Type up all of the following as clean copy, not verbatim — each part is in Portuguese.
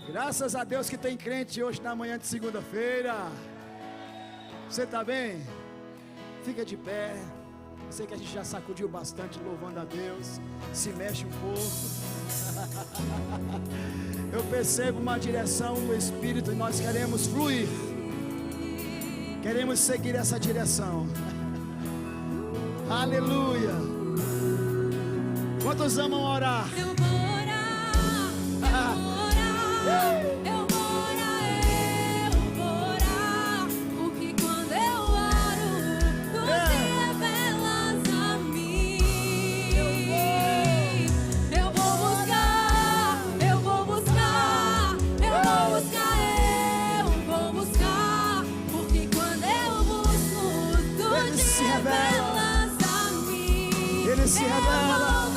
Graças a Deus que tem crente hoje na manhã de segunda-feira. Você está bem? Fica de pé. Eu sei que a gente já sacudiu bastante louvando a Deus. Se mexe um pouco. Eu percebo uma direção do Espírito e nós queremos fluir. Queremos seguir essa direção. Aleluia. Quantos amam orar? Eu vou orar, eu vou orar, eu vou orar, porque quando eu oro, tu te revelas a mim. Eu vou buscar, eu vou buscar, eu vou buscar, porque quando eu busco, tu te revelas a mim. Ele se revela.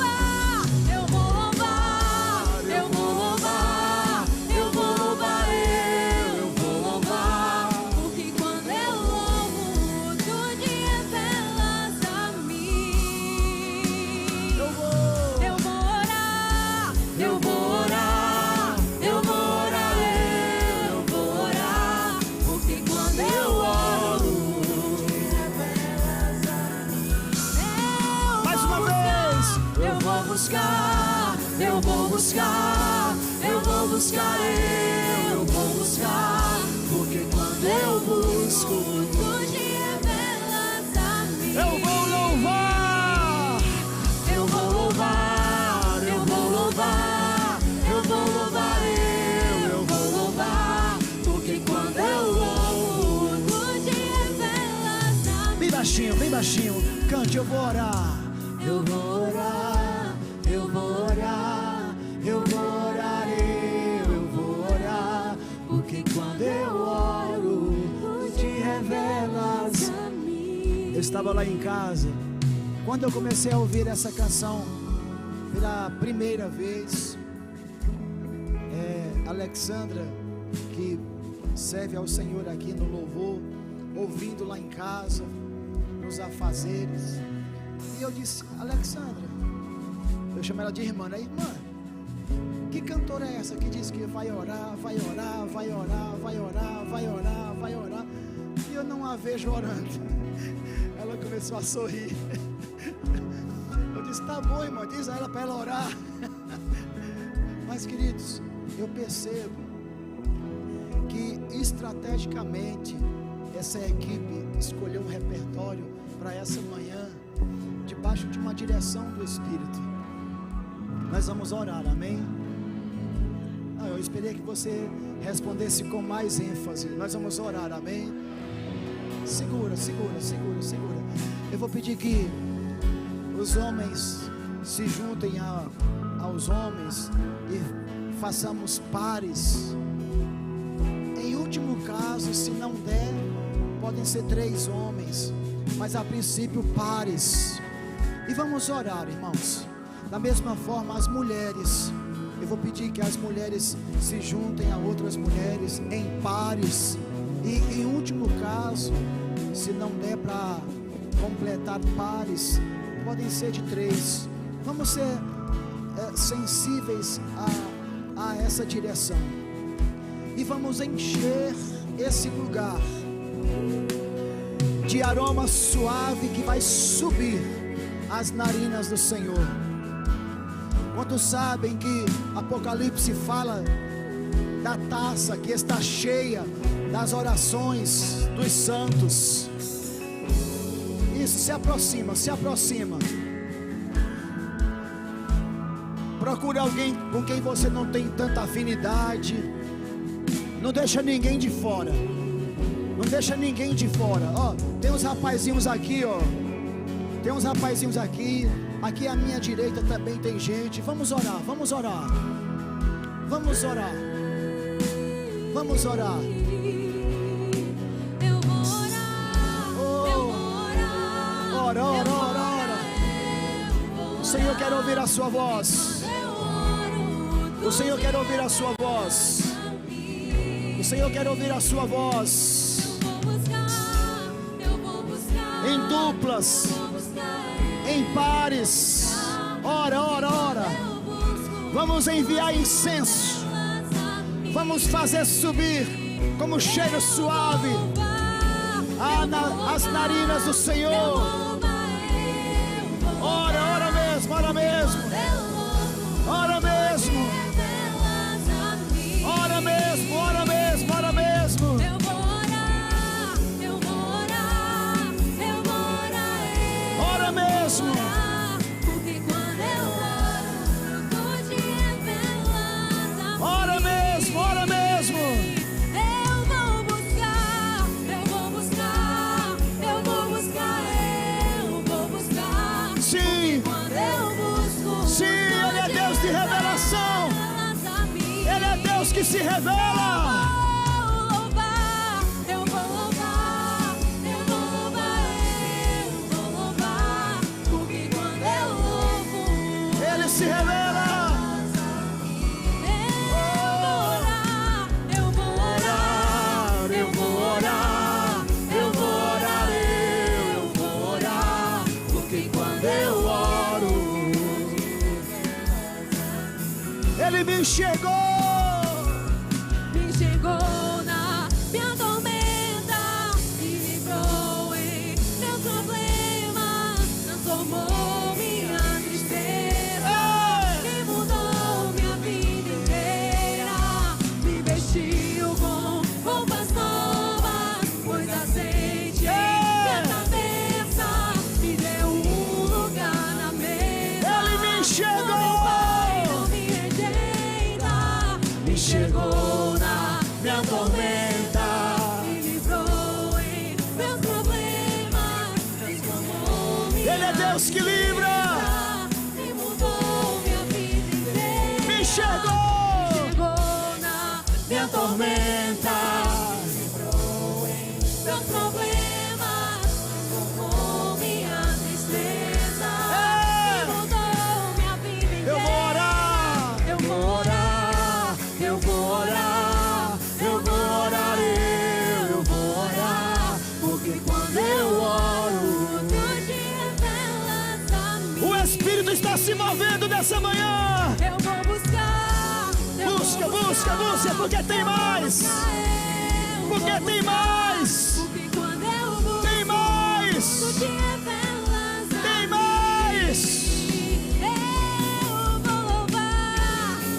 Eu vou buscar, porque quando eu busco, tu te revelas a mim. Eu vou louvar, eu vou louvar, eu vou louvar, eu vou louvar, eu vou louvar, porque quando eu louvo, tu te revelas a mim. bem baixinho, cante, eu vou orar. Eu vou orar, eu vou orar, eu vou orar, eu vou orar, porque quando eu oro, tu te revelas a mim. Eu estava lá em casa, quando eu comecei a ouvir essa canção pela primeira vez, Alexandra, que serve ao Senhor aqui no louvor, ouvindo lá em casa, nos afazeres, e eu disse: Alexandra, eu chamo ela de irmã, né? Irmã, que cantora é essa que diz que vai orar, vai orar, vai orar, vai orar, vai orar, vai orar, e eu não a vejo orando? Ela começou a sorrir. Eu disse: tá bom, irmã, diz a ela para ela orar. Mas, queridos, eu percebo que estrategicamente essa equipe escolheu um repertório para essa manhã, debaixo de uma direção do Espírito. Nós vamos orar, amém? Eu esperei que você respondesse com mais ênfase. Nós vamos orar, amém? Segura. Eu vou pedir que os homens se juntem aos homens e façamos pares. Em último caso, se não der, podem ser 3 homens, mas a princípio pares. E vamos orar, irmãos. Da mesma forma, as mulheres, eu vou pedir que as mulheres se juntem a outras mulheres em pares. E em último caso, se não der para completar pares, podem ser de 3. Vamos ser sensíveis a essa direção. E vamos encher esse lugar de aroma suave que vai subir as narinas do Senhor. Quantos sabem que Apocalipse fala da taça que está cheia das orações dos santos? Isso, se aproxima. Procura alguém com quem você não tem tanta afinidade. Não deixa ninguém de fora. Ó, tem uns rapazinhos aqui, ó. Aqui à minha direita também tem gente. Vamos orar. Eu vou orar, Ora. O Senhor quer ouvir a sua voz. O Senhor quer ouvir a sua voz. eu vou buscar, Em duplas, em pares. Ora. Vamos enviar incenso. vamos fazer subir como cheiro suave as narinas do Senhor. Ora, ora mesmo, ora mesmo. Ora mesmo. Ora mesmo, ora mesmo, ora mesmo. Eu vou orar, eu vou orar, eu vou orar. Ora mesmo. Porque quando eu oro, tu te revelas a mim. Ora mesmo, ora mesmo. Eu vou buscar, eu vou buscar, eu vou buscar, eu vou buscar. Sim. Quando eu busco, Sim, Ele é Deus de revelação. Ele é Deus que se revela. Eu vou louvar, eu vou louvar, eu vou louvar. Porque quando eu louvo, Ele se revela. eu vou orar, Eu vou orar, eu vou orar, eu vou orar. Porque quando eu oro, Ele me enxergou. me chegou na minha tormenta e livrou em meus problemas, transformou minha tristeza e mudou minha vida inteira. Me vestiu com roupas novas, pôs azeite em minha cabeça, me deu um lugar na mesa. Ele me enxergou. Não me rejeita, Me enxergou na minha tormenta. me livrou em meus problemas, transformou minha Ele é Deus que livra. vida e mudou minha vida inteira. Me enxergou. Chegou na Minha tormenta. livrou em meus problemas, transformou minha tristeza e mudou minha vida inteira. Eu vou orar. Eu vou orar, Eu vou orar. Eu vou orar, eu vou orar. Porque quando eu oro, tu te revelas a mim. o Espírito está se movendo nessa manhã. Eu vou buscar, eu Busca, vou busca, busca, porque tem mais. Porque tem mais. Porque quando eu busco, Tem mais. tu te revelas a Tem mais.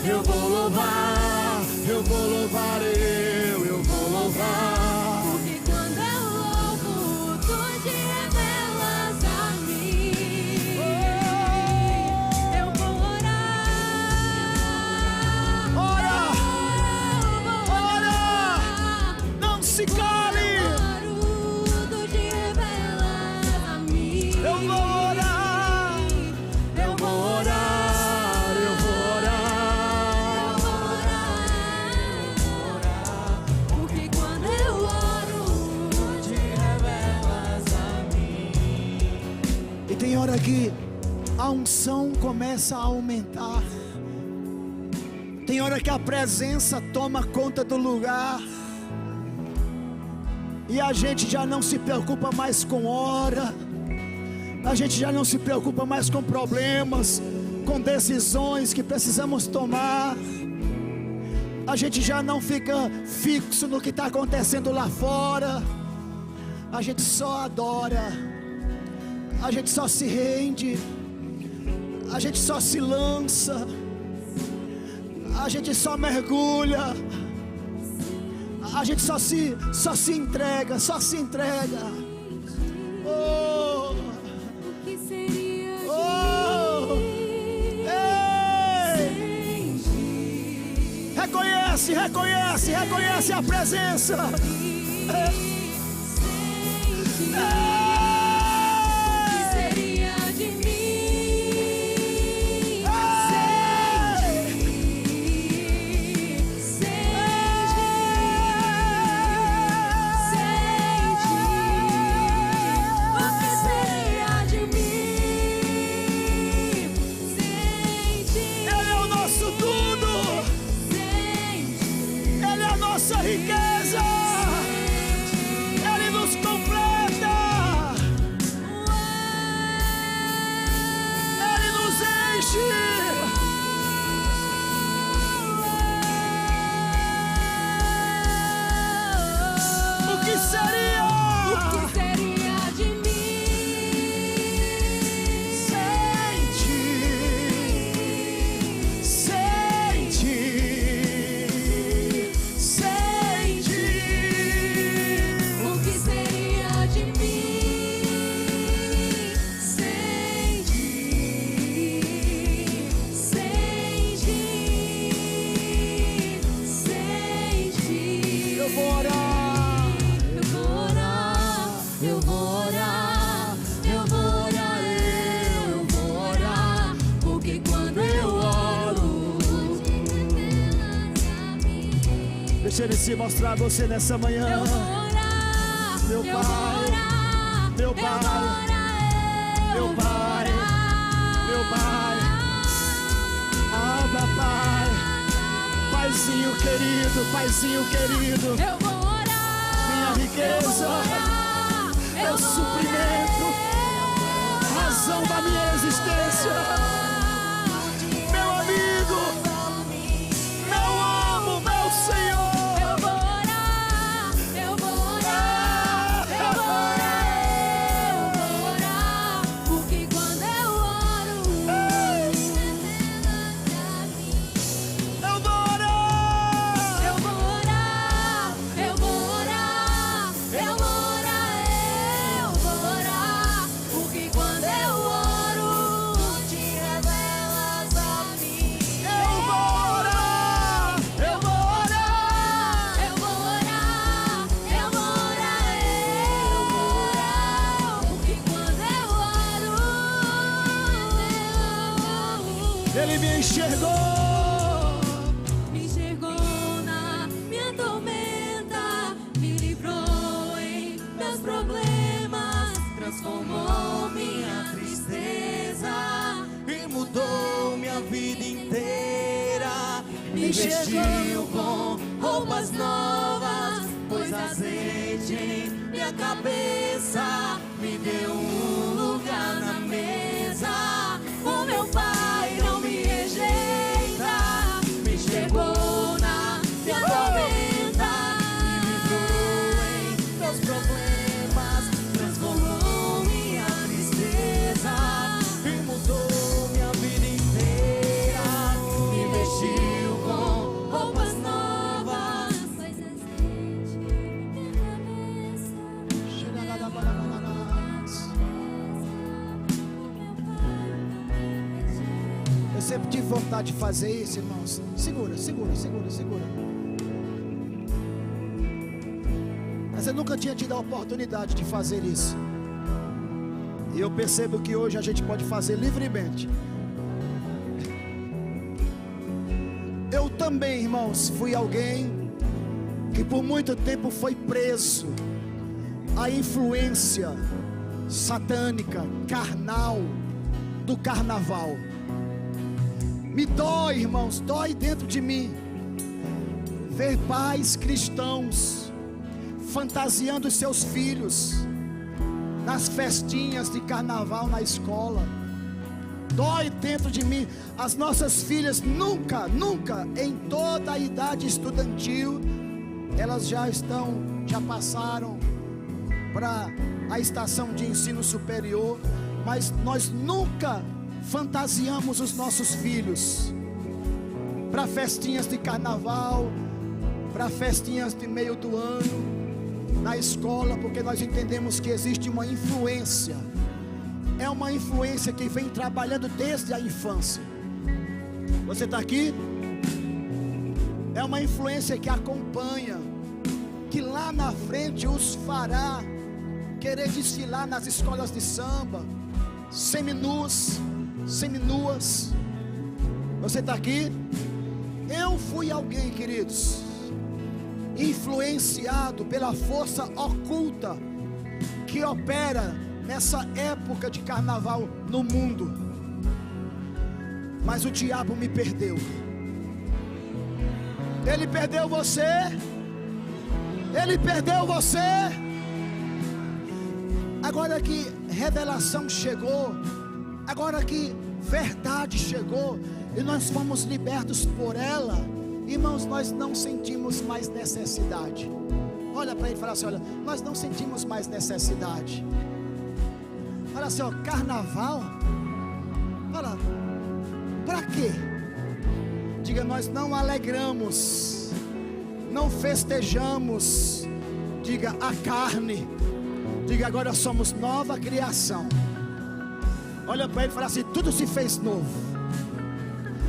Eu vou louvar, Eu vou louvar, eu vou louvar. porque quando eu louvo, tu te revelas a mim. Eu vou orar, Ora, eu vou ora, não se cale. tu te revelas a mim. Eu vou orar, eu vou orar, eu vou orar. Porque quando eu oro, tu te revelas a mim. E tem hora que a unção começa a aumentar. Tem hora que a presença toma conta do lugar. E a gente já não se preocupa mais com hora. A gente já não se preocupa mais com problemas, com decisões que precisamos tomar. A gente já não fica fixo no que está acontecendo lá fora. A gente só adora. A gente só se rende. A gente só se lança. A gente só mergulha. A gente só se entrega, só se entrega. Oh, O que seria de oh, mim ei. sem ti? Reconhece, reconhece, reconhece a presença. Sem ti. O que seria de mim sem ti? Deixa Ele se mostrar a você nessa manhã. Eu vou orar, Meu eu Pai, vou orar, meu eu Pai, vou orar, meu eu vou Pai, orar. meu Pai. Abba, Pai. Paizinho querido, Paizinho querido. Eu vou orar, Minha riqueza, meu suprimento, razão da minha existência. Meu amigo, meu amo, meu Senhor. eu vou orar, eu vou orar, eu vou orar, eu vou orar, porque quando eu oro, Eu vou orar. eu vou orar, eu vou orar, eu vou orar, eu vou orar, porque quando eu oro, te revelas a mim. Eu vou orar. Eu vou orar, eu vou orar, eu vou orar, eu vou orar, porque quando eu oro, Ele me enxergou. me enxergou na minha tormenta, me livrou em meus problemas, transformou minha tristeza E mudou minha vida inteira. Me vestiu com roupas novas, pôs azeite em minha cabeça, me deu um lugar na mesa. O meu Pai não me rejeita, me enxergou na minha tormenta, Me livrou em meus problemas, transformou minha tristeza e mudou minha vida inteira. Me vestiu com roupas novas, pois azeite em minha cabeça. Eu sempre tive vontade de fazer isso, irmãos. Segura, segura, segura, segura. Mas eu nunca tinha tido a oportunidade de fazer isso. E eu percebo que hoje a gente pode fazer livremente. Eu também, irmãos, fui alguém que por muito tempo foi preso à influência satânica, carnal do carnaval. Me dói, irmãos, dói dentro de mim ver pais cristãos fantasiando os seus filhos nas festinhas de carnaval na escola. Dói dentro de mim. As nossas filhas nunca, em toda a idade estudantil, elas já passaram para a estação de ensino superior, mas nós nunca fantasiamos os nossos filhos para festinhas de carnaval, para festinhas de meio do ano na escola, porque nós entendemos que existe uma influência. É uma influência que vem trabalhando desde a infância. Você está aqui? É uma influência que acompanha, que lá na frente os fará querer desfilar nas escolas de samba, seminuas. Você está aqui? Eu fui alguém, queridos, influenciado pela força oculta que opera nessa época de carnaval no mundo. Mas o diabo me perdeu. Ele perdeu você. Ele perdeu você. Agora que revelação chegou, agora que verdade chegou e nós fomos libertos por ela, irmãos, nós não sentimos mais necessidade. Olha para ele e fala assim: olha, nós não sentimos mais necessidade. Olha assim, ó, carnaval. Olha, para quê? Diga, nós não alegramos, não festejamos. Diga, a carne. Diga, agora somos nova criação. Olha para ele e fala assim: tudo se fez novo.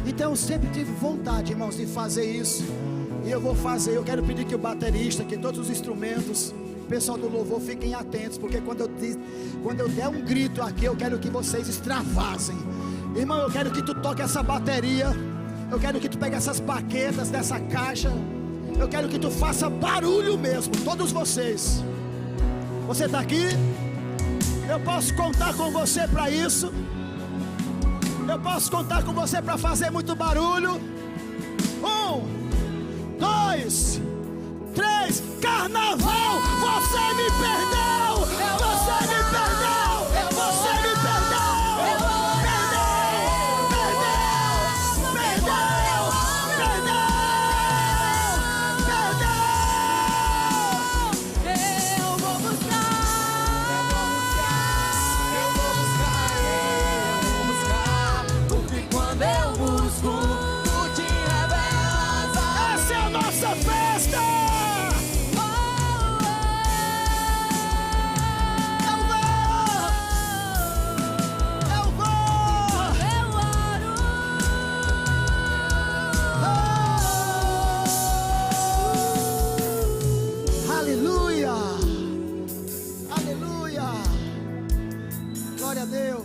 Então eu sempre tive vontade, irmãos, de fazer isso. E eu vou fazer. Eu quero pedir que o baterista, que todos os instrumentos, o pessoal do louvor, fiquem atentos, porque quando eu der um grito aqui, eu quero que vocês extravasem. Irmão, eu quero que tu toque essa bateria. Eu quero que tu pegue essas baquetas dessa caixa. Eu quero que tu faça barulho mesmo, todos vocês. Você está aqui? Eu posso contar com você para isso. Eu posso contar com você para fazer muito barulho. 1, 2, 3, carnaval! Você me perdeu! Você me perdeu! Você me perdeu!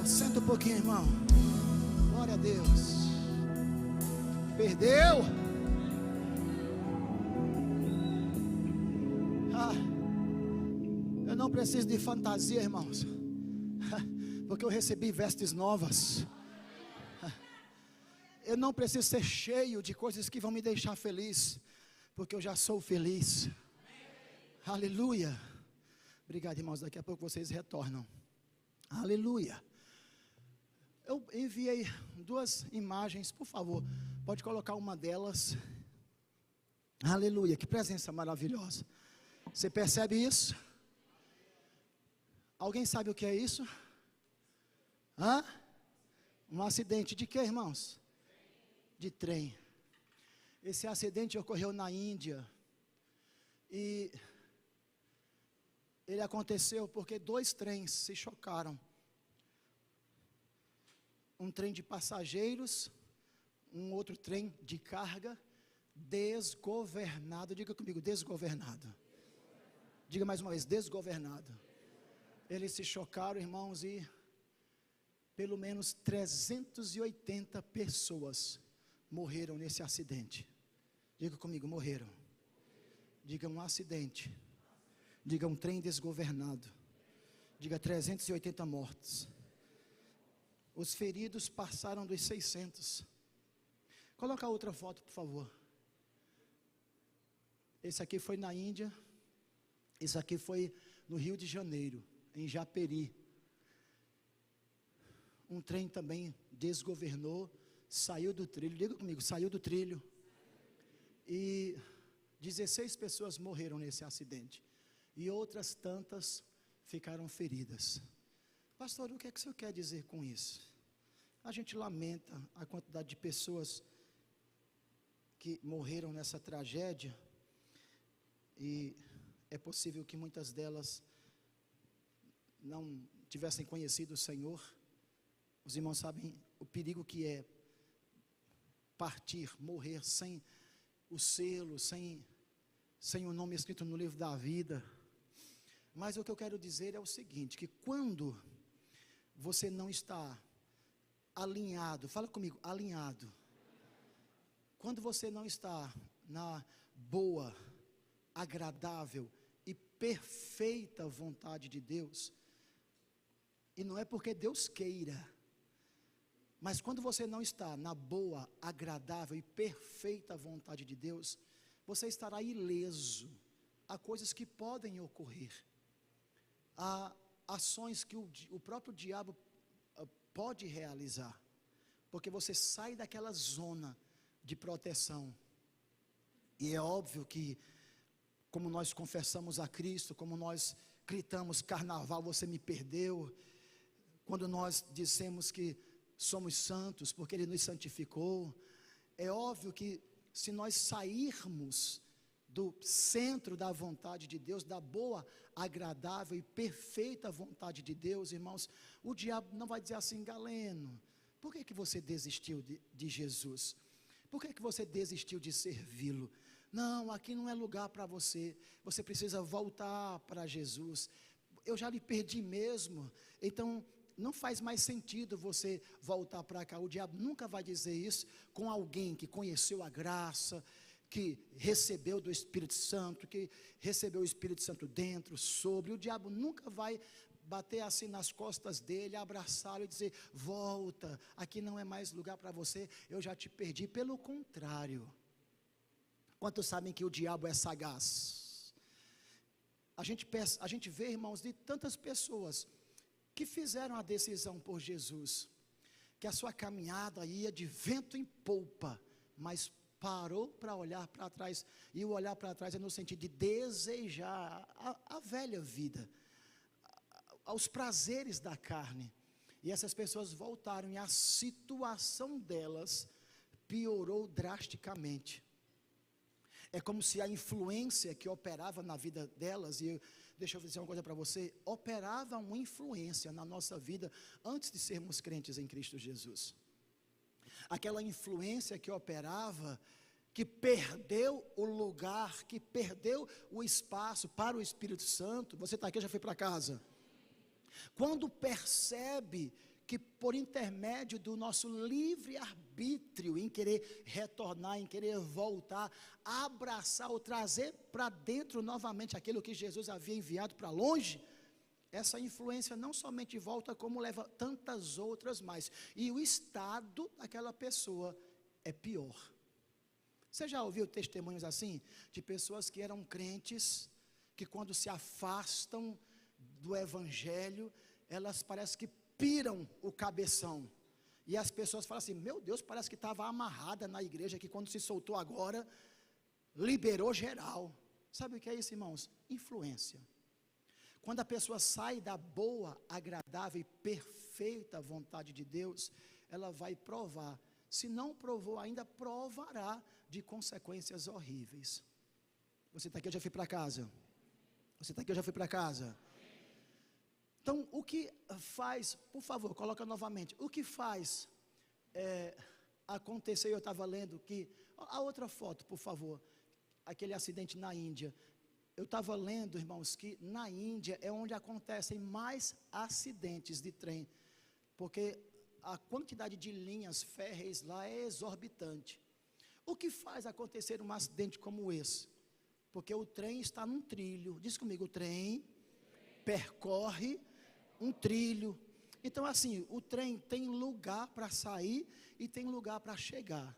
Senta um pouquinho, irmão. Glória a Deus. Perdeu? Eu não preciso de fantasia, irmãos, porque eu recebi vestes novas. Eu não preciso ser cheio de coisas que vão me deixar feliz, porque eu já sou feliz. Aleluia. Obrigado, irmãos. Daqui a pouco vocês retornam. Aleluia. Eu enviei 2 imagens, por favor, pode colocar uma delas. Aleluia, que presença maravilhosa. Você percebe isso? Alguém sabe o que é isso? Um acidente de quê, irmãos? De trem. Esse acidente ocorreu na Índia. E ele aconteceu porque 2 trens se chocaram. Um trem de passageiros, um outro trem de carga, desgovernado. Diga comigo, desgovernado. Diga mais uma vez, desgovernado. Eles se chocaram, irmãos, e pelo menos 380 pessoas morreram nesse acidente. Diga comigo, morreram. Diga um acidente. Diga um trem desgovernado. Diga 380 mortos. Os feridos passaram dos 600. Coloca outra foto, por favor. Esse aqui foi na Índia. Esse aqui foi no Rio de Janeiro, em Japeri. Um trem também desgovernou, saiu do trilho. Diga comigo, saiu do trilho. E 16 pessoas morreram nesse acidente. E outras tantas ficaram feridas. Pastor, o que é que o senhor quer dizer com isso? A gente lamenta a quantidade de pessoas que morreram nessa tragédia, e é possível que muitas delas não tivessem conhecido o Senhor. Os irmãos sabem o perigo que é partir, morrer sem o selo, sem o nome escrito no livro da vida. Mas o que eu quero dizer é o seguinte, que quando você não está alinhado, fala comigo, alinhado. Quando você não está na boa, agradável e perfeita vontade de Deus, e não é porque Deus queira, mas quando você não está na boa, agradável e perfeita vontade de Deus, você estará ileso a coisas que podem ocorrer, a ações que o próprio diabo pode realizar, porque você sai daquela zona de proteção. E é óbvio que, como nós confessamos a Cristo, como nós gritamos carnaval, você me perdeu, quando nós dissemos que somos santos porque Ele nos santificou, é óbvio que se nós sairmos do centro da vontade de Deus, da boa, agradável e perfeita vontade de Deus, irmãos, o diabo não vai dizer assim: Galeno, por que você desistiu de Jesus? Por que você desistiu de servi-lo? Não, aqui não é lugar para você, você precisa voltar para Jesus. Eu já lhe perdi mesmo, então não faz mais sentido você voltar para cá. O diabo nunca vai dizer isso com alguém que conheceu a graça, que recebeu do Espírito Santo, que recebeu o Espírito Santo dentro, sobre. O diabo nunca vai bater assim nas costas dele, abraçá-lo e dizer: volta, aqui não é mais lugar para você, eu já te perdi. Pelo contrário. Quantos sabem que o diabo é sagaz? A gente vê, irmãos, de tantas pessoas que fizeram a decisão por Jesus, que a sua caminhada ia de vento em polpa, mas parou para olhar para trás. E o olhar para trás é no sentido de desejar a velha vida, aos prazeres da carne. E essas pessoas voltaram e a situação delas piorou drasticamente. É como se a influência que operava na vida delas, e deixa eu dizer uma coisa para você, operava uma influência na nossa vida antes de sermos crentes em Cristo Jesus. Aquela influência que operava, que perdeu o lugar, que perdeu o espaço para o Espírito Santo. Você está aqui, já foi para casa? Quando percebe que por intermédio do nosso livre-arbítrio, em querer retornar, em querer voltar, abraçar ou trazer para dentro novamente aquilo que Jesus havia enviado para longe, essa influência não somente volta, como leva tantas outras mais, e o estado daquela pessoa é pior. Você já ouviu testemunhos assim, de pessoas que eram crentes, que quando se afastam do Evangelho, elas parecem que piram o cabeção, e as pessoas falam assim: meu Deus, parece que estava amarrada na igreja, que quando se soltou agora, liberou geral. Sabe o que é isso, irmãos? Influência. Quando a pessoa sai da boa, agradável e perfeita vontade de Deus, ela vai provar. Se não provou ainda, provará de consequências horríveis. Você está aqui, eu já fui para casa. Você está aqui, eu já fui para casa. Então, o que faz, por favor, coloca novamente, o que faz acontecer, eu estava lendo que, a outra foto, por favor, aquele acidente na Índia. Eu estava lendo, irmãos, que na Índia é onde acontecem mais acidentes de trem, porque a quantidade de linhas férreas lá é exorbitante. O que faz acontecer um acidente como esse? Porque o trem está num trilho. Diz comigo, o trem percorre um trilho. Então assim, o trem tem lugar para sair e tem lugar para chegar.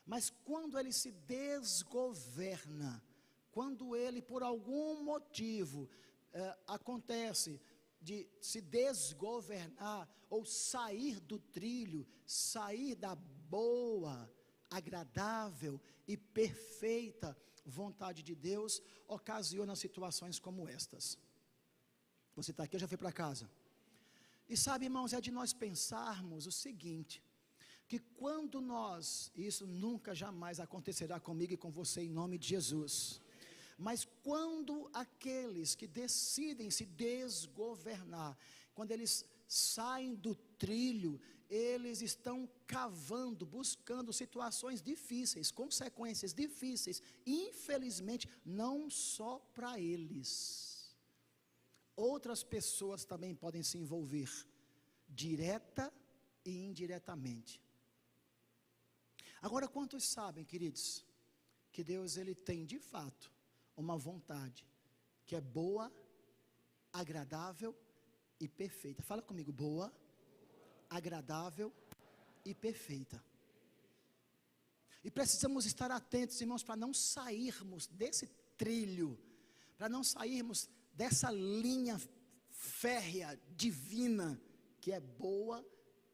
Mas quando ele se desgoverna, quando ele por algum motivo acontece de se desgovernar ou sair do trilho, sair da boa, agradável e perfeita vontade de Deus, ocasiona situações como estas. Você está aqui, eu já fui para casa. E sabe, irmãos, é de nós pensarmos o seguinte, que quando nós, isso nunca jamais acontecerá comigo e com você em nome de Jesus, mas quando aqueles que decidem se desgovernar, quando eles saem do trilho, eles estão cavando, buscando situações difíceis, consequências difíceis, infelizmente, não só para eles. Outras pessoas também podem se envolver, direta e indiretamente. Agora, quantos sabem, queridos, que Deus ele tem de fato uma vontade que é boa, agradável e perfeita? Fala comigo, boa, agradável e perfeita. E precisamos estar atentos, irmãos, para não sairmos desse trilho, para não sairmos dessa linha férrea, divina, que é boa,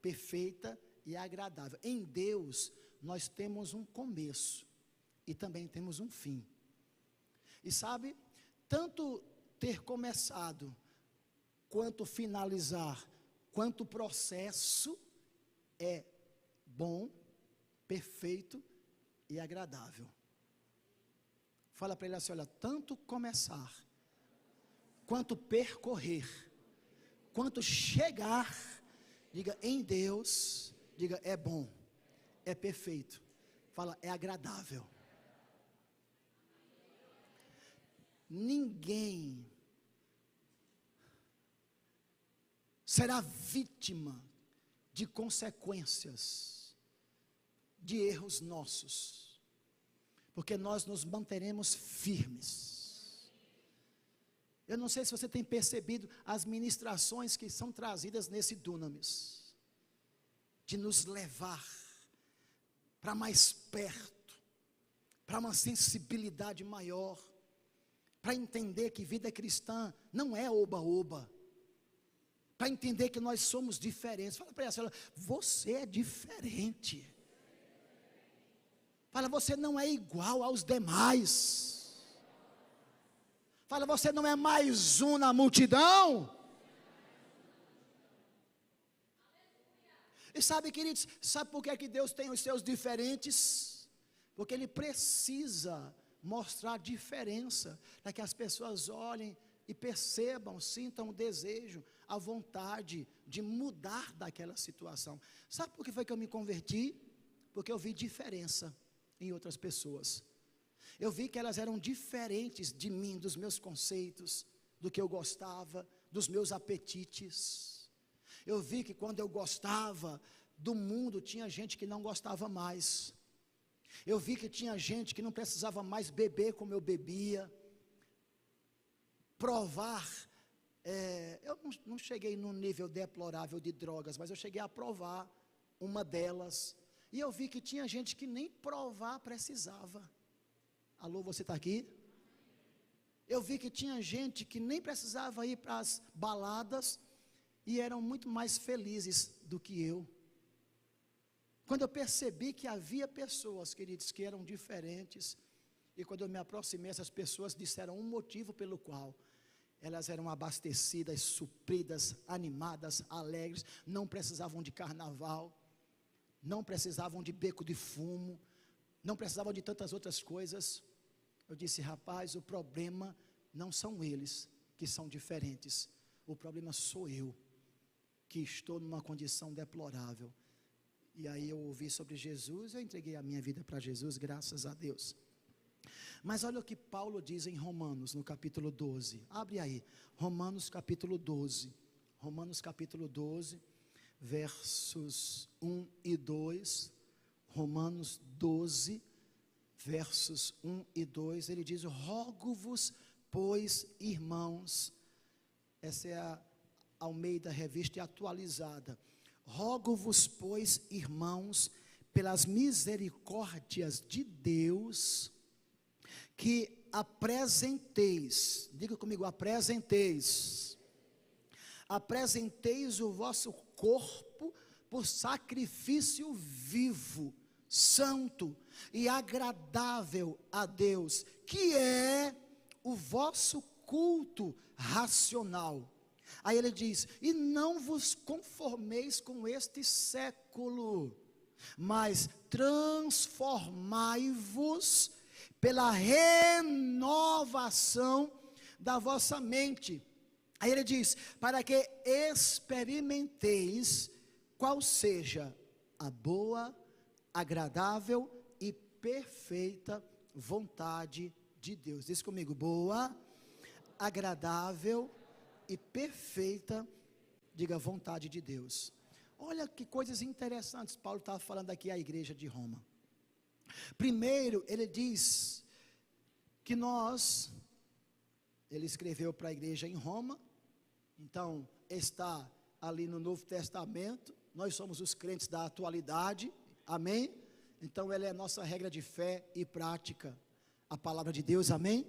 perfeita e agradável. Em Deus, nós temos um começo e também temos um fim. E sabe, tanto ter começado, quanto finalizar, quanto o processo é bom, perfeito e agradável. Fala para ele assim, olha, tanto começar, quanto percorrer, quanto chegar, diga em Deus, diga é bom, é perfeito, fala é agradável. Ninguém será vítima de consequências de erros nossos, porque nós nos manteremos firmes. Eu não sei se você tem percebido as ministrações que são trazidas nesse Dunamis, de nos levar para mais perto, para uma sensibilidade maior, para entender que vida cristã não é oba-oba, para entender que nós somos diferentes. Fala para ela, senhora, você é diferente. Fala, você não é igual aos demais. Fala, você não é mais um na multidão. E sabe, queridos, sabe por que é que Deus tem os seus diferentes? Porque Ele precisa mostrar diferença, para que as pessoas olhem e percebam, sintam o desejo, a vontade de mudar daquela situação. Sabe por que foi que eu me converti? Porque eu vi diferença em outras pessoas. Eu vi que elas eram diferentes de mim, dos meus conceitos, do que eu gostava, dos meus apetites. Eu vi que quando eu gostava do mundo, tinha gente que não gostava mais. Eu vi que tinha gente que não precisava mais beber como eu bebia, provar. Eu não cheguei num nível deplorável de drogas, mas eu cheguei a provar uma delas. E eu vi que tinha gente que nem provar precisava. Alô, você está aqui? Eu vi que tinha gente que nem precisava ir para as baladas e eram muito mais felizes do que eu. Quando eu percebi que havia pessoas, queridos, que eram diferentes, e quando eu me aproximei, essas pessoas disseram um motivo pelo qual elas eram abastecidas, supridas, animadas, alegres, não precisavam de carnaval, não precisavam de beco de fumo, não precisavam de tantas outras coisas. Eu disse, rapaz, o problema não são eles que são diferentes, o problema sou eu, que estou numa condição deplorável. E aí eu ouvi sobre Jesus, eu entreguei a minha vida para Jesus, graças a Deus. Mas olha o que Paulo diz em Romanos, no capítulo 12, abre aí, Romanos capítulo 12, versos 1 e 2, Romanos 12, versos 1 e 2, ele diz, rogo-vos, pois, irmãos, essa é a Almeida Revista Atualizada, rogo-vos, pois, irmãos, pelas misericórdias de Deus, que apresenteis, diga comigo, apresenteis o vosso corpo por sacrifício vivo, santo e agradável a Deus, que é o vosso culto racional. Aí ele diz, e não vos conformeis com este século, mas transformai-vos pela renovação da vossa mente. Aí ele diz, para que experimenteis qual seja a boa, agradável e perfeita vontade de Deus. Diz comigo, boa, agradável e perfeita, diga, vontade de Deus. Olha que coisas interessantes Paulo estava falando aqui à igreja de Roma. Primeiro, ele diz que ele escreveu para a igreja em Roma, então está ali no Novo Testamento, nós somos os crentes da atualidade, amém? Então ela é a nossa regra de fé e prática, a palavra de Deus, amém?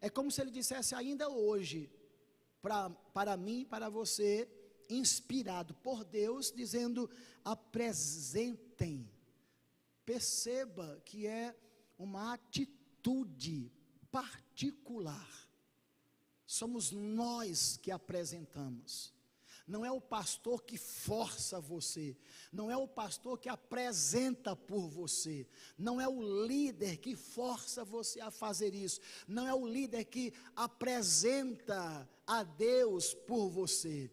É como se ele dissesse ainda hoje, para mim e para você, inspirado por Deus, dizendo, apresentem. Perceba que é uma atitude particular. Somos nós que apresentamos. Não é o pastor que força você, não é o pastor que apresenta por você, não é o líder que força você a fazer isso, não é o líder que apresenta a Deus por você.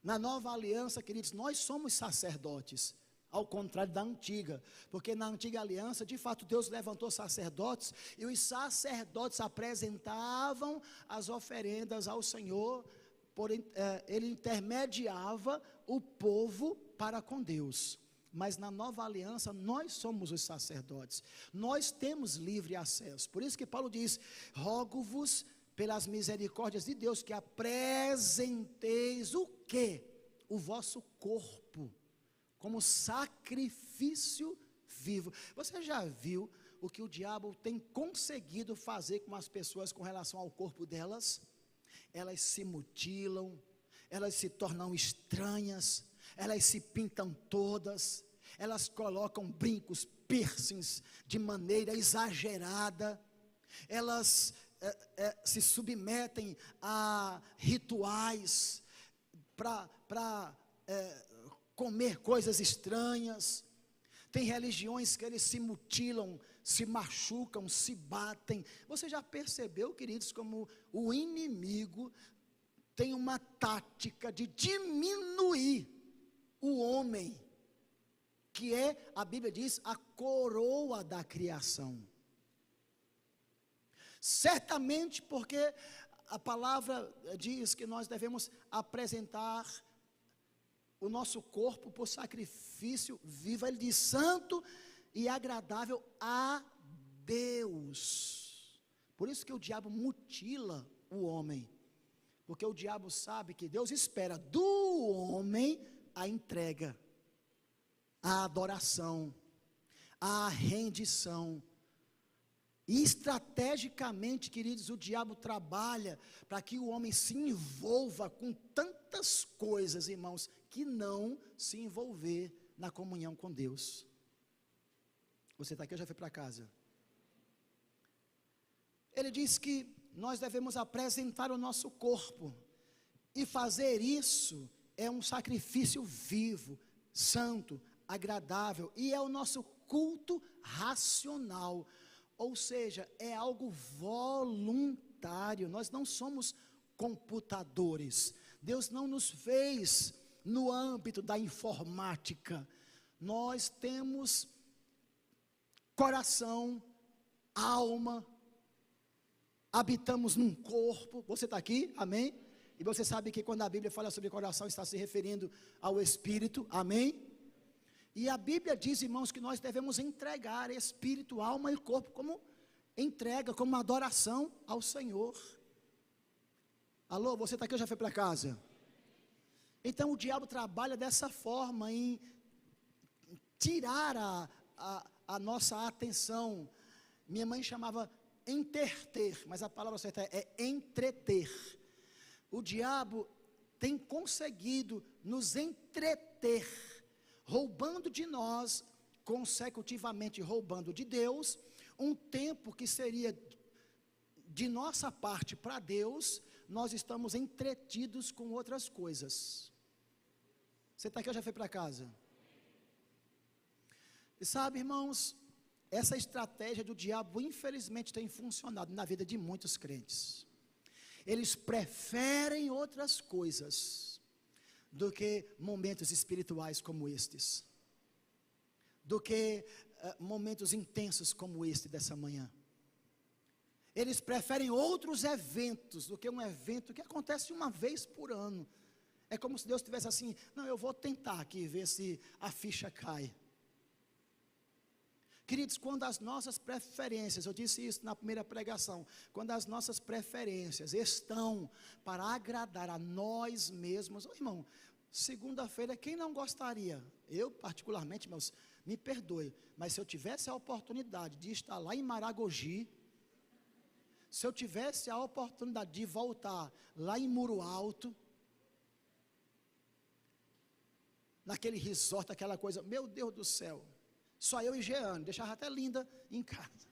Na nova aliança, queridos, nós somos sacerdotes, ao contrário da antiga, porque na antiga aliança, de fato, Deus levantou sacerdotes, e os sacerdotes apresentavam as oferendas ao Senhor, porém, ele intermediava o povo para com Deus. Mas na nova aliança, nós somos os sacerdotes. Nós temos livre acesso. Por isso que Paulo diz: rogo-vos pelas misericórdias de Deus, que apresenteis o quê? O vosso corpo, como sacrifício vivo. Você já viu o que o diabo tem conseguido fazer com as pessoas com relação ao corpo delas? Elas se mutilam, elas se tornam estranhas, elas se pintam todas, elas colocam brincos, piercings de maneira exagerada, elas se submetem a rituais para comer coisas estranhas. Tem religiões que eles se mutilam, se machucam, se batem. Você já percebeu, queridos, como o inimigo tem uma tática de diminuir o homem, que é, a Bíblia diz, a coroa da criação. Certamente porque a palavra diz que nós devemos apresentar o nosso corpo por sacrifício vivo. Ele diz: santo e agradável a Deus. Por isso que o diabo mutila o homem, porque o diabo sabe que Deus espera do homem a entrega, a adoração, a rendição. E estrategicamente, queridos, o diabo trabalha para que o homem se envolva com tantas coisas, irmãos, que não se envolver na comunhão com Deus. Você está aqui ou já foi para casa? Ele diz que nós devemos apresentar o nosso corpo, e fazer isso é um sacrifício vivo, santo, agradável, e é o nosso culto racional. Ou seja, é algo voluntário. Nós não somos computadores. Deus não nos fez no âmbito da informática. Nós temos coração, alma, habitamos num corpo. Você está aqui? Amém? E você sabe que quando a Bíblia fala sobre coração, está se referindo ao Espírito. Amém? E a Bíblia diz, irmãos, que nós devemos entregar espírito, alma e corpo como entrega, como adoração ao Senhor. Alô, você está aqui ou já foi para casa? Então o diabo trabalha dessa forma, em tirar a nossa atenção. Minha mãe chamava entreter, mas a palavra certa é entreter. O diabo tem conseguido nos entreter, roubando de nós, consecutivamente roubando de Deus, um tempo que seria de nossa parte para Deus. Nós estamos entretidos com outras coisas. Você está aqui ou já foi para casa? E sabe, irmãos, essa estratégia do diabo infelizmente tem funcionado na vida de muitos crentes. Eles preferem outras coisas do que momentos espirituais como estes, do que momentos intensos como este dessa manhã. Eles preferem outros eventos do que um evento que acontece uma vez por ano. É como se Deus tivesse assim: não, eu vou tentar aqui ver se a ficha cai. Queridos, quando as nossas preferências, eu disse isso na primeira pregação, quando as nossas preferências estão para agradar a nós mesmos, irmão, segunda-feira, quem não gostaria? Eu particularmente, meus, me perdoe, mas se eu tivesse a oportunidade de estar lá em Maragogi, se eu tivesse a oportunidade de voltar lá em Muro Alto, naquele resort, aquela coisa, meu Deus do céu, só eu e Jeane, deixava até Linda em casa.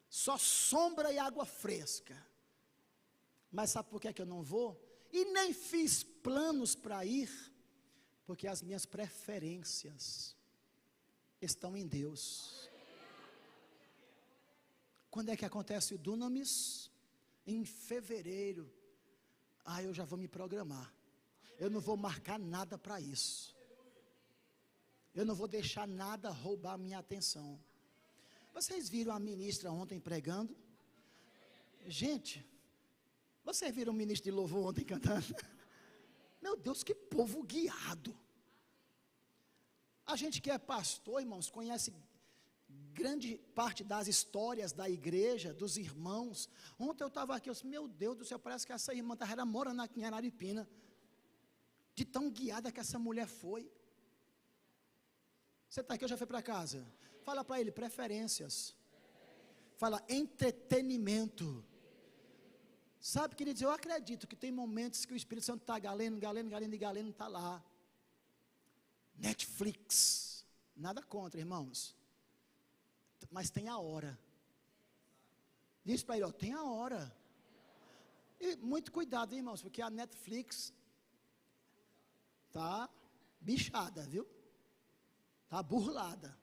Só sombra e água fresca. Mas sabe por que é que eu não vou? E nem fiz planos para ir, porque as minhas preferências estão em Deus. Quando é que acontece o Dunamis? Em fevereiro. Eu já vou me programar. Eu não vou marcar nada para isso. Eu não vou deixar nada roubar a minha atenção. Vocês viram a ministra ontem pregando? Gente, vocês viram o ministro de louvor ontem cantando? Meu Deus, que povo guiado. A gente que é pastor, irmãos, conhece grande parte das histórias da igreja, dos irmãos. Ontem eu estava aqui, eu disse, meu Deus do céu, parece que essa irmã estava morando aqui em Araripina, de tão guiada que essa mulher foi. Você está aqui ou já foi para casa? Fala para ele, preferências. Fala, entretenimento. Sabe, queridos, eu acredito que tem momentos que o Espírito Santo está galeno, está lá. Netflix, nada contra, irmãos, mas tem a hora. Diz para ele, ó, tem a hora. E muito cuidado, hein, irmãos, porque a Netflix tá bichada, viu? Tá burlada,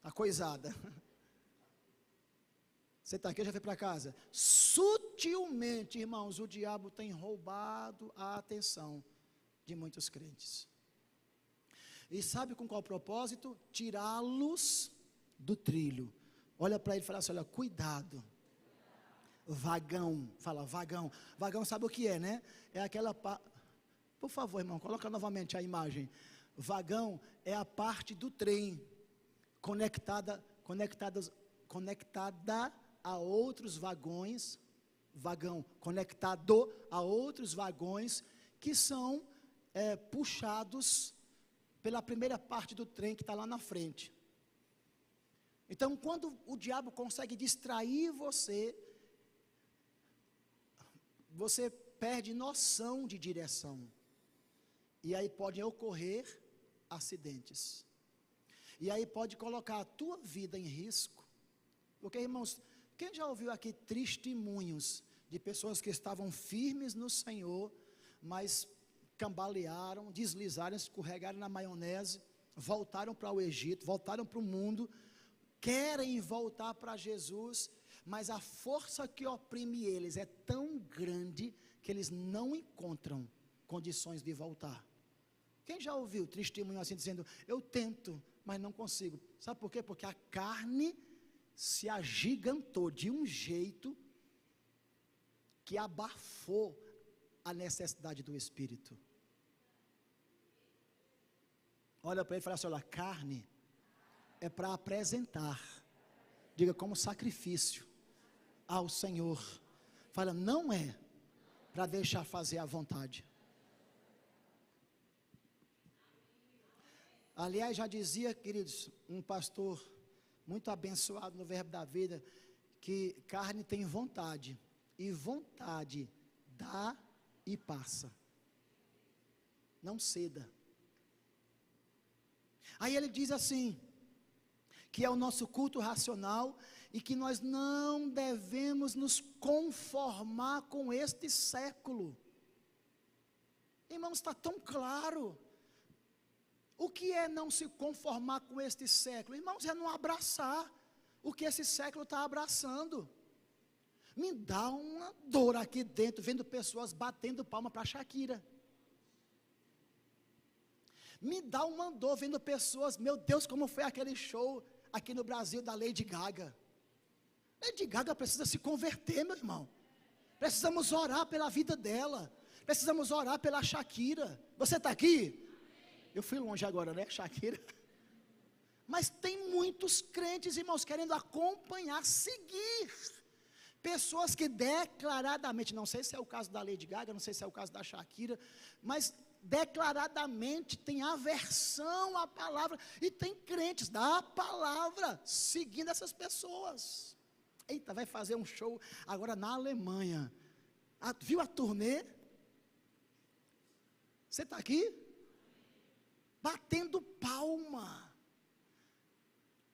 tá coisada. Você está aqui, já foi para casa? Sutilmente, irmãos, o diabo tem roubado a atenção de muitos crentes. E sabe com qual propósito? Tirá-los do trilho. Olha para ele e fala assim, olha, cuidado. Vagão, fala vagão. Vagão sabe o que é, né? É aquela por favor, irmão, coloca novamente a imagem. Vagão é a parte do trem conectada a outros vagões. Vagão conectado a outros vagões que são puxados pela primeira parte do trem que está lá na frente. Então, quando o diabo consegue distrair você, você perde noção de direção. E aí podem ocorrer acidentes. E aí pode colocar a tua vida em risco. Porque, irmãos, quem já ouviu aqui testemunhos de pessoas que estavam firmes no Senhor, mas cambalearam, deslizaram, escorregaram na maionese, voltaram para o Egito, voltaram para o mundo, querem voltar para Jesus, mas a força que oprime eles é tão grande que eles não encontram condições de voltar. Quem já ouviu testemunho assim dizendo, eu tento, mas não consigo? Sabe por quê? Porque a carne se agigantou de um jeito que abafou a necessidade do Espírito. Olha para ele e fala assim, olha, carne é para apresentar, diga como sacrifício ao Senhor. Fala, não é para deixar fazer à vontade. Aliás, já dizia, queridos, um pastor muito abençoado no Verbo da Vida, que carne tem vontade, e vontade dá e passa. Não ceda. Aí ele diz assim, que é o nosso culto racional, e que nós não devemos nos conformar com este século. Irmãos, está tão claro. O que é não se conformar com este século? Irmãos, é não abraçar o que esse século está abraçando. Me dá uma dor aqui dentro, vendo pessoas batendo palma para Shakira. Me dá uma dor vendo pessoas, meu Deus, como foi aquele show aqui no Brasil da Lady Gaga. Lady Gaga precisa se converter, meu irmão. Precisamos orar pela vida dela. Precisamos orar pela Shakira. Você está aqui? Eu fui longe agora, né, Shakira? Mas tem muitos crentes, irmãos, querendo acompanhar, seguir. Pessoas que declaradamente, não sei se é o caso da Lady Gaga, não sei se é o caso da Shakira, mas declaradamente tem aversão à palavra, e tem crentes da palavra seguindo essas pessoas. Eita, vai fazer um show agora na Alemanha. Viu a turnê? Você está aqui? Batendo palma,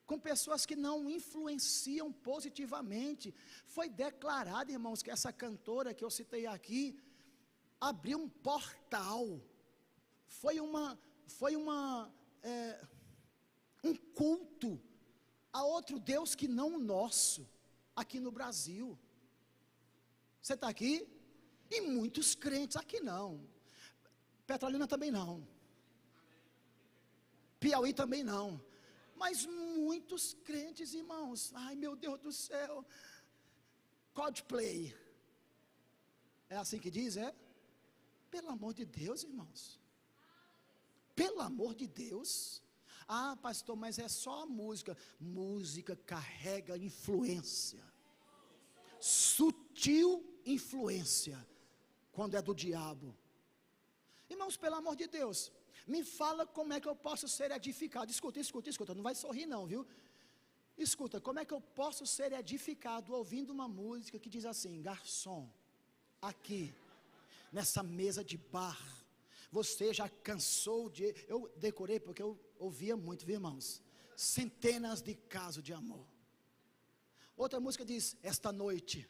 com pessoas que não influenciam positivamente. Foi declarado, irmãos, que essa cantora que eu citei aqui, abriu um portal, foi um culto a outro Deus que não o nosso, aqui no Brasil. Você está aqui? E muitos crentes, aqui não, Petrolina também não, Piauí também não, mas muitos crentes, irmãos, ai meu Deus do céu, Coldplay, é assim que diz, é? Pelo amor de Deus, irmãos. Pelo amor de Deus. Ah, pastor, mas é só a música. Música carrega influência. Sutil influência. Quando é do diabo. Irmãos, pelo amor de Deus, me fala como é que eu posso ser edificado. Escuta, não vai sorrir não, viu? Escuta, como é que eu posso ser edificado ouvindo uma música que diz assim: garçom, aqui, nessa mesa de bar, você já cansou de... Eu decorei porque eu ouvia muito, viu, irmãos? Centenas de casos de amor. Outra música diz: esta noite,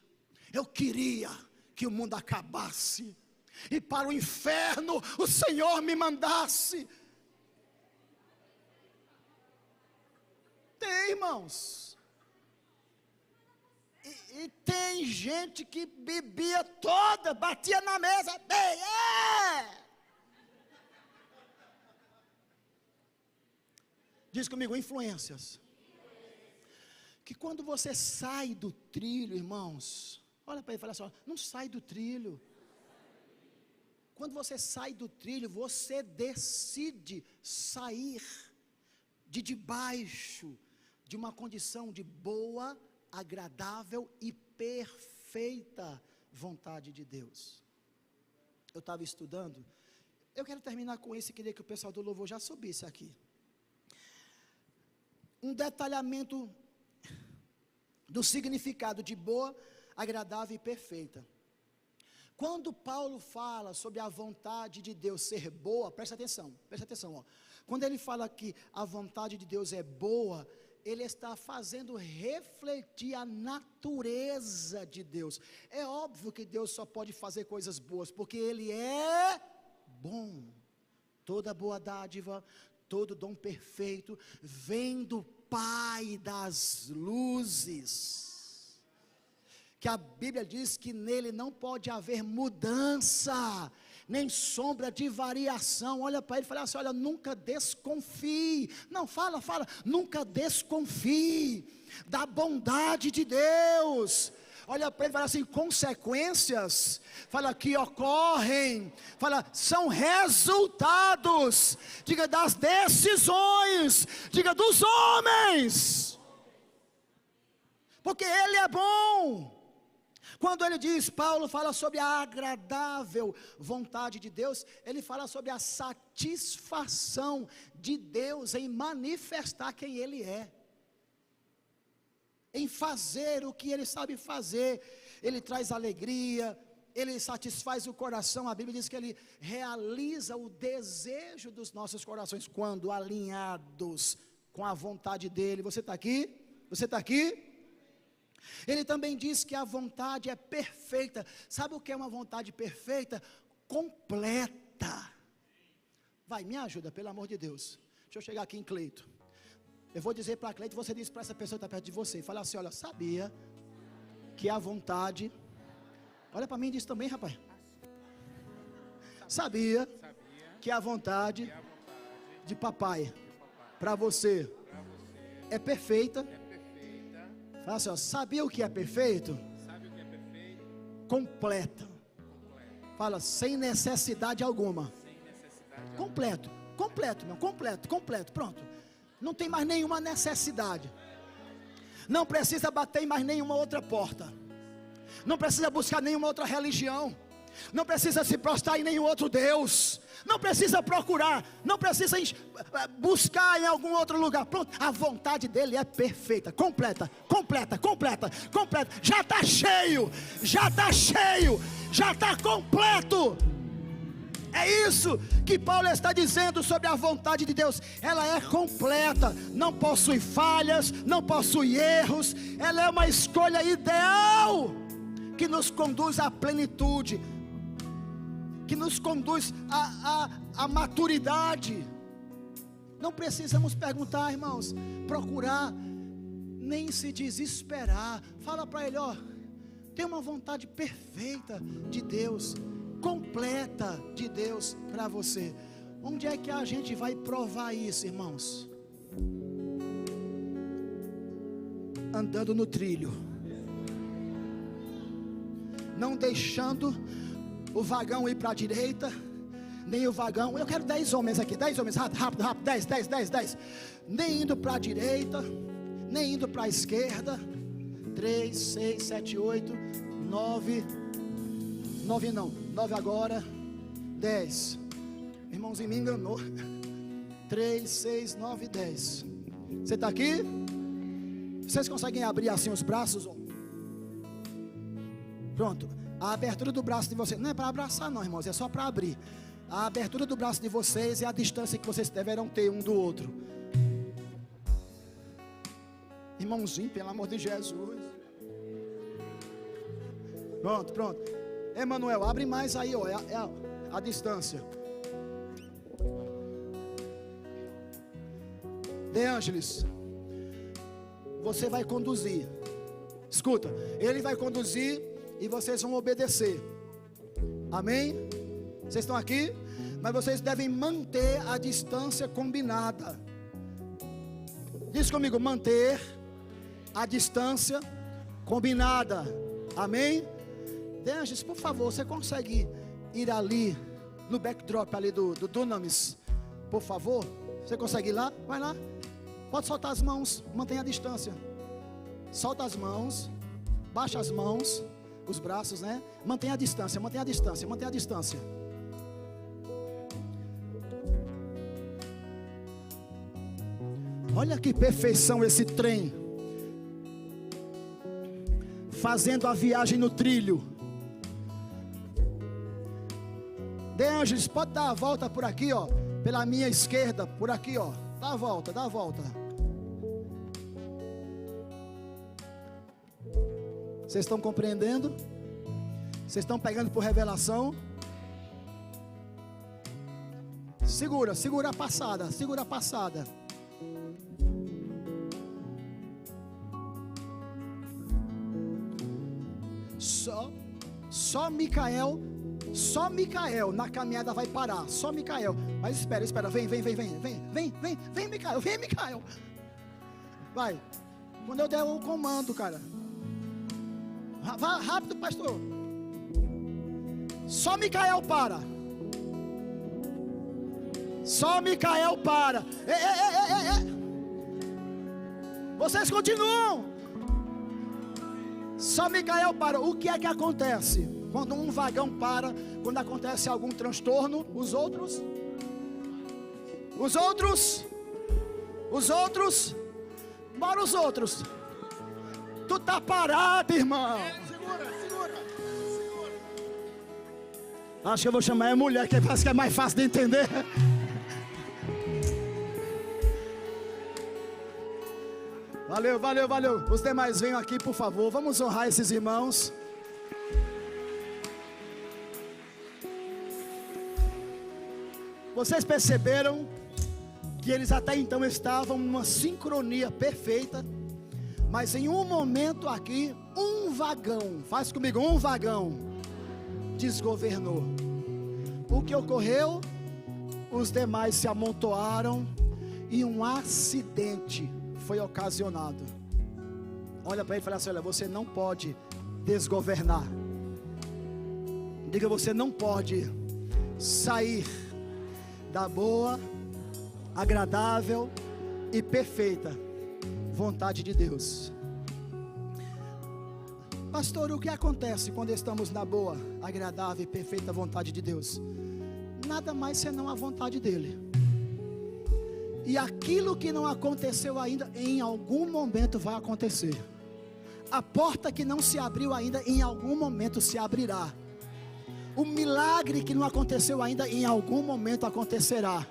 eu queria que o mundo acabasse, e para o inferno o Senhor me mandasse. Tem, irmãos. E tem gente que bebia toda, batia na mesa, bem, Diz comigo, influências. Que quando você sai do trilho, irmãos, olha para ele e fala assim: não sai do trilho. Quando você sai do trilho, você decide sair de debaixo de uma condição de boa, agradável e perfeita vontade de Deus. Eu estava estudando, eu quero terminar com isso e queria que o pessoal do louvor já subisse aqui. Um detalhamento do significado de boa, agradável e perfeita. Quando Paulo fala sobre a vontade de Deus ser boa, presta atenção, ó. Quando ele fala que a vontade de Deus é boa, ele está fazendo refletir a natureza de Deus. É óbvio que Deus só pode fazer coisas boas, porque Ele é bom. Toda boa dádiva, todo dom perfeito, vem do Pai das luzes. Que a Bíblia diz que nele não pode haver mudança, nem sombra de variação. Olha para ele e fala assim: olha, nunca desconfie. Não, fala, nunca desconfie da bondade de Deus. Olha para ele e fala assim: consequências, fala, que ocorrem, fala, são resultados, diga, das decisões, diga, dos homens, porque Ele é bom. Quando ele diz, Paulo fala sobre a agradável vontade de Deus, ele fala sobre a satisfação de Deus em manifestar quem Ele é, em fazer o que Ele sabe fazer. Ele traz alegria, Ele satisfaz o coração. A Bíblia diz que Ele realiza o desejo dos nossos corações, quando alinhados com a vontade dEle. Você está aqui? Você está aqui? Ele também diz que a vontade é perfeita. Sabe o que é uma vontade perfeita? Completa. Vai, me ajuda, pelo amor de Deus. Deixa eu chegar aqui em Cleito. Eu vou dizer para Cleito, você diz para essa pessoa que está perto de você. Fala assim: olha, sabia que a vontade... Olha para mim e diz também, rapaz. Sabia que a vontade de papai para você é perfeita. Fala assim, ó, sabia o que é perfeito? Completa. Fala, sem necessidade alguma. Completo, meu, completo, pronto. Não tem mais nenhuma necessidade. Não precisa bater em mais nenhuma outra porta. Não precisa buscar nenhuma outra religião. Não precisa se prostrar em nenhum outro Deus. Não precisa procurar, não precisa buscar em algum outro lugar. Pronto, a vontade dele é perfeita, completa. Já está cheio, já está completo. É isso que Paulo está dizendo sobre a vontade de Deus. Ela é completa, não possui falhas, não possui erros. Ela é uma escolha ideal que nos conduz à plenitude, que nos conduz à maturidade. Não precisamos perguntar, irmãos, procurar, nem se desesperar. Fala para ele, ó, tem uma vontade perfeita de Deus, completa de Deus para você. Onde é que a gente vai provar isso, irmãos? Andando no trilho, não deixando o vagão ir para a direita, nem o vagão. Eu quero 10 homens aqui, 10 homens, rápido, 10. Nem indo para a direita, nem indo para a esquerda. 3, 6, 7, 8, 9 não, 9 agora, 10. Irmãozinho me enganou. 3, 6, 9, 10. Você está aqui? Vocês conseguem abrir assim os braços? Pronto. A abertura do braço de vocês, não é para abraçar não, irmãos, é só para abrir. A abertura do braço de vocês é a distância que vocês deverão ter um do outro. Irmãozinho, pelo amor de Jesus. Pronto. Emanuel, abre mais aí, ó, a distância. De Ângeles, você vai conduzir. Escuta, ele vai conduzir e vocês vão obedecer. Amém? Vocês estão aqui? Mas vocês devem manter a distância combinada. Diz comigo, manter a distância combinada. Amém? De Ângeles, por favor, você consegue ir ali no backdrop ali do Dunamis? Por favor, você consegue ir lá? Vai lá. Pode soltar as mãos, mantenha a distância. Solta as mãos, baixa as mãos, os braços, né? Mantenha a distância. Olha que perfeição esse trem, fazendo a viagem no trilho. De Ângeles, pode dar a volta por aqui, ó, pela minha esquerda, por aqui, ó. Dá a volta. Vocês estão compreendendo? Vocês estão pegando por revelação? Segura a passada. Só Micael na caminhada vai parar. Só Micael. Mas espera. Vem, Micael. Vai. Quando eu der o comando, cara. Vá rápido, pastor. Só Micael para. Vocês continuam. Só Micael para. O que é que acontece quando um vagão para? Quando acontece algum transtorno, os outros. Bora os outros. Tu tá parado, irmão. Segura. Acho que eu vou chamar a mulher, que parece que é mais fácil de entender. Valeu. Os demais venham aqui, por favor. Vamos honrar esses irmãos. Vocês perceberam que eles até então estavam numa sincronia perfeita, mas em um momento aqui, um vagão, faz comigo, um vagão, desgovernou. O que ocorreu? Os demais se amontoaram e um acidente foi ocasionado. Olha para ele e fala assim: olha, você não pode desgovernar. Diga, você não pode sair da boa, agradável e perfeita vontade de Deus. Pastor, o que acontece quando estamos na boa, agradável e perfeita vontade de Deus? Nada mais senão a vontade dele. E aquilo que não aconteceu ainda, em algum momento vai acontecer. A porta que não se abriu ainda, em algum momento se abrirá. O milagre que não aconteceu ainda, em algum momento acontecerá.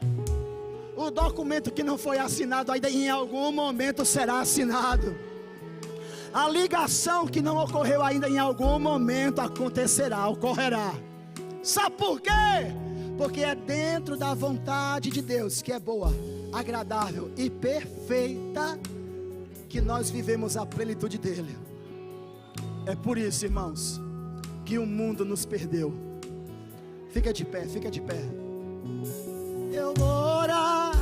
O documento que não foi assinado ainda, em algum momento será assinado. A ligação que não ocorreu ainda, em algum momento acontecerá, ocorrerá. Sabe por quê? Porque é dentro da vontade de Deus, que é boa, agradável e perfeita, que nós vivemos a plenitude dele. É por isso, irmãos, que o mundo nos perdeu. Fica de pé. Eu vou orar,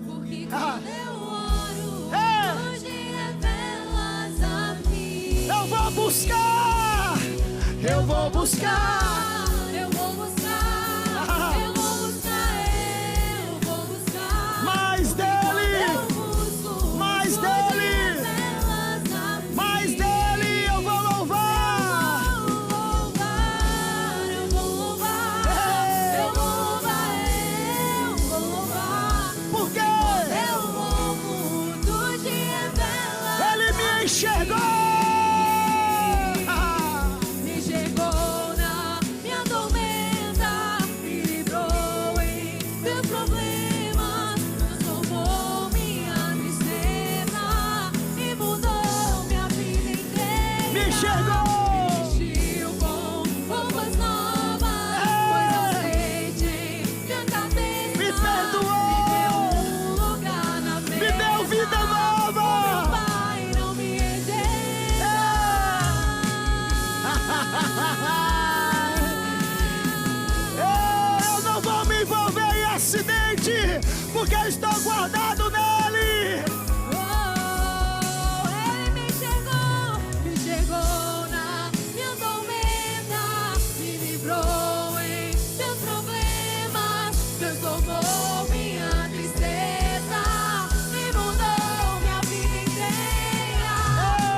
porque quando eu oro, hoje revelas buscar, eu vou buscar, eu vou buscar, eu vou buscar, eu vou buscar mais dele, mais dele, mais dele. Eu vou louvar, eu vou louvar, eu vou louvar, eu vou louvar, eu vou louvar, porque eu louvo, tu te revelas. ele me enxergou. Porque eu estou guardado nele. Ele me chegou na minha tormenta, me livrou em meus problemas, transformou minha tristeza, me mudou minha vida inteira,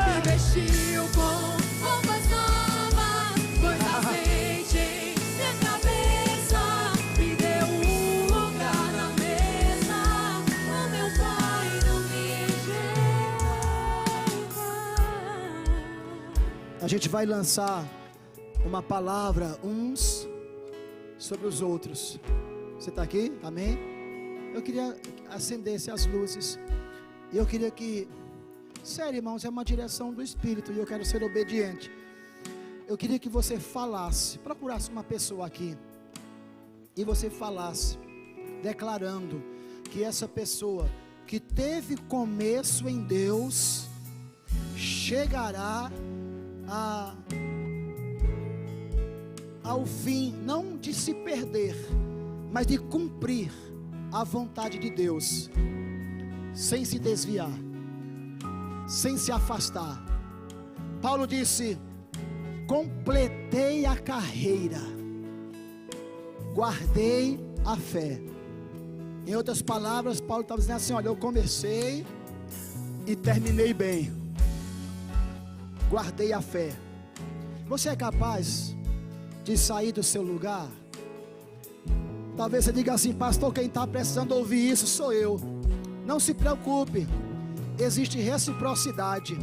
me vestiu com roupas novas, pôs azeite em minha cabeça, me deu lugar na mesa. O meu Pai não me enxerga. A gente vai lançar uma palavra uns sobre os outros. Você está aqui? Amém? Eu queria acendesse as luzes. E eu queria que, sério, irmãos, é uma direção do Espírito e eu quero ser obediente. Eu queria que você falasse, procurasse uma pessoa aqui e você falasse, declarando que essa pessoa que teve começo em Deus chegará ao fim, não de se perder, mas de cumprir a vontade de Deus, sem se desviar, sem se afastar. Paulo disse: completei a carreira, guardei a fé. Em outras palavras, Paulo estava dizendo assim: olha, eu comecei e terminei bem, guardei a fé. Você é capaz de sair do seu lugar? Talvez você diga assim: pastor, quem está precisando ouvir isso sou eu. Não se preocupe, existe reciprocidade.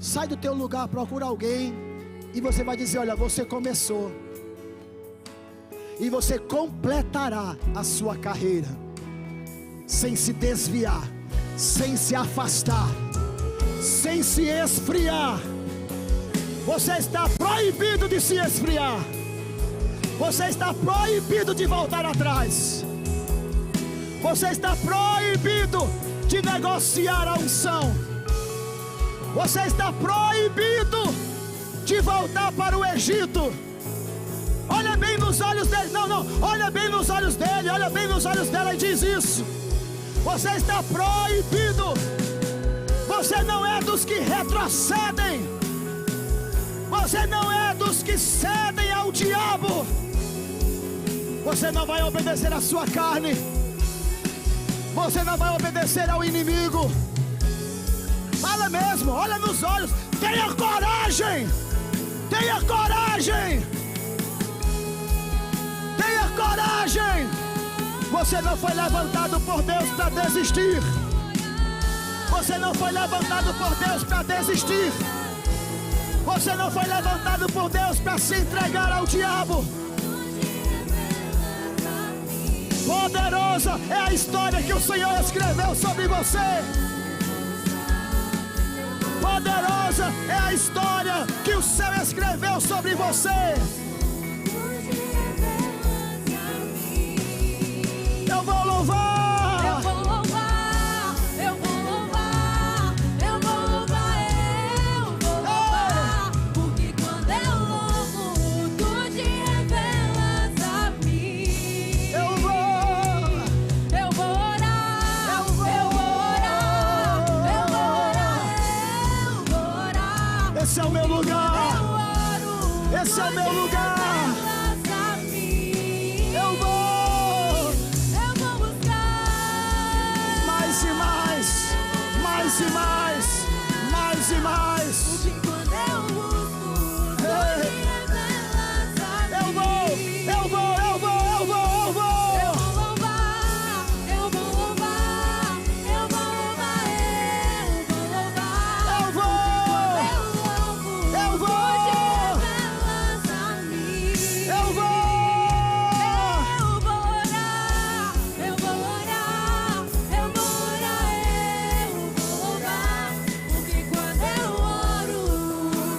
Sai do teu lugar, procura alguém e você vai dizer: olha, você começou e você completará a sua carreira, sem se desviar, sem se afastar, sem se esfriar. Você está proibido de se esfriar. Você está proibido de voltar atrás. Você está proibido de negociar a unção. Você está proibido de voltar para o Egito. Olha bem nos olhos dele. Não, olha bem nos olhos dele. Olha bem nos olhos dela e diz isso. Você está proibido. Você não é dos que retrocedem. Você não é dos que cedem ao diabo. Você não vai obedecer à sua carne. Você não vai obedecer ao inimigo. Fala mesmo, olha nos olhos. Tenha coragem. Tenha coragem. Tenha coragem. Você não foi levantado por Deus para desistir. Você não foi levantado por Deus para desistir. Você não foi levantado por Deus para se entregar ao diabo. Poderosa é a história que o Senhor escreveu sobre você. Poderosa é a história que o céu escreveu sobre você. Eu vou louvar. Eu vou louvar, eu vou louvar, eu vou louvar, eu vou louvar, porque quando eu louvo, tu te revelas a mim. Eu vou orar, eu vou orar, eu vou orar, eu vou orar. Esse é o meu mais e mais, mais e mais. Porque quando eu busco, tu te revelas a mim. Eu vou. Eu vou louvar, eu vou louvar, eu vou louvar, eu vou louvar. Eu vou. Tu te revelas a mim. Eu vou. Eu vou orar, eu vou orar, eu vou orar, eu vou louvar, porque quando eu oro,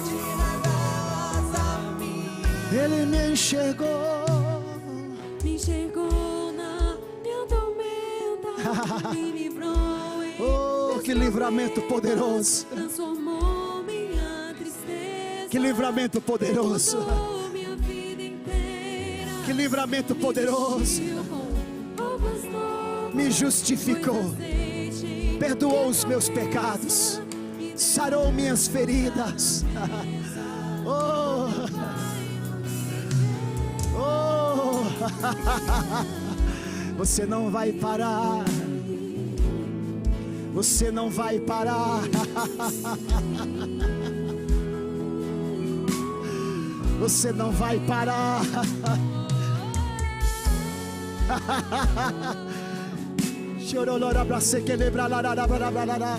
tu te revelas a mim. Ele me enxergou. Me enxergou na minha tormenta, me livrou em Oh, que livramento poderoso. transformou minha tristeza. Que livramento poderoso. Mudou minha vida inteira. Que livramento poderoso. Me justificou. Perdoou os meus pecados. Sarou minhas feridas. Oh. Oh. Você não vai parar. Você não vai parar. Você não vai parar. Chorolora pra se que lembra lá lá lá lá lá lá.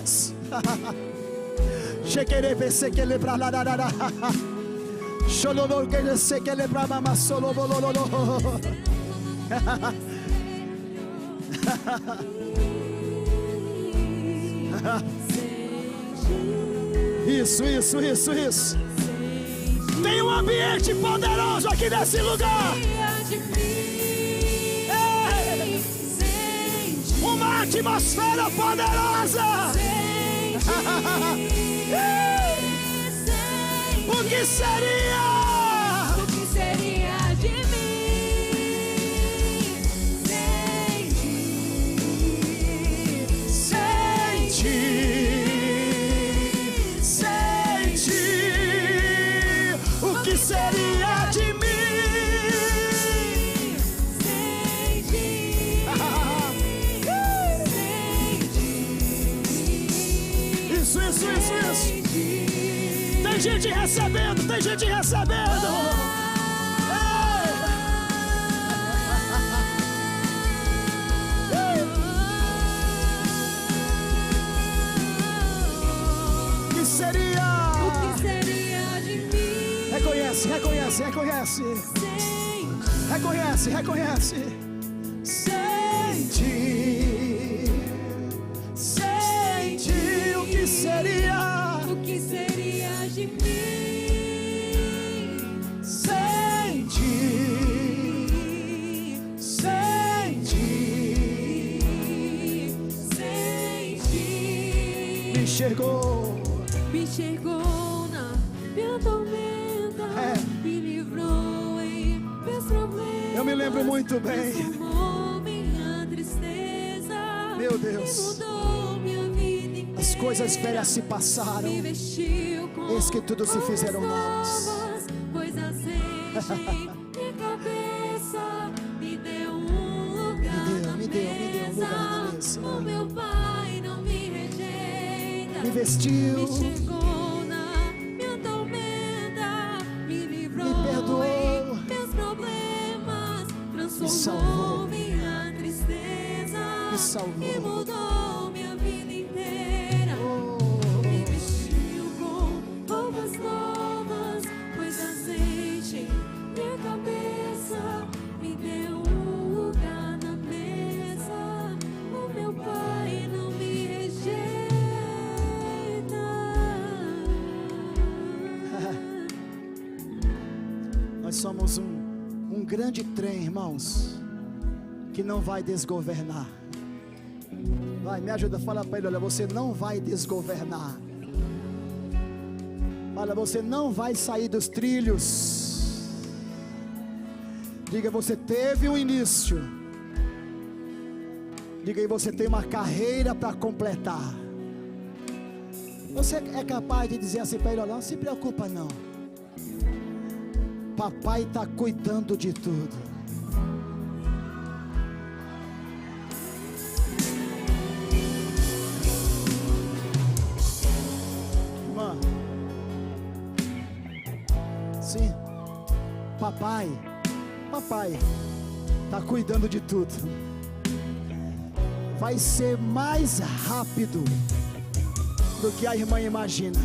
Chequere pense que lembra lá lá lá. Chololo que se que lembra mama solo bololo. Isso. Tem um ambiente poderoso aqui nesse lugar. Uma atmosfera poderosa. O que seria? O que seria de mim sem ti? Sente. O que seria de mim? Isso. Tem gente recebendo, tem gente recebendo. O que seria? O que seria de mim Reconhece. Reconhece. Sente. O que seria? O que seria de mim Sente. Me enxergou. na minha tormenta, me livrou em meus problemas. Eu me lembro muito bem. Transformou minha tristeza. Meu Deus. E mudou minha vida inteira. As coisas velhas se passaram. Me vestiu com Eis que tudo se fizeram roupas novas. Pois azeite em minha cabeça me deu um lugar na Me deu um lugar na mesa. O meu Pai não me rejeita. Me vestiu. Me enxergou na minha tormenta. Me livrou Me perdoou. em meus problemas. Transformou salvou. minha tristeza. Me salvou. E mudou minha vida inteira. Oh. Me vestiu com roupas novas, pois azeite em minha cabeça me deu um lugar na mesa. O meu Pai não me rejeita. Nós somos um grande trem, irmãos, que não vai desgovernar. Vai, me ajuda, fala para ele, olha, você não vai desgovernar. Fala, você não vai sair dos trilhos. Diga, você teve um início. Diga aí, você tem uma carreira para completar. Você é capaz de dizer assim para ele, olha, não se preocupa não. Papai está cuidando de tudo. Papai está cuidando de tudo. Vai ser mais rápido do que a irmã imagina.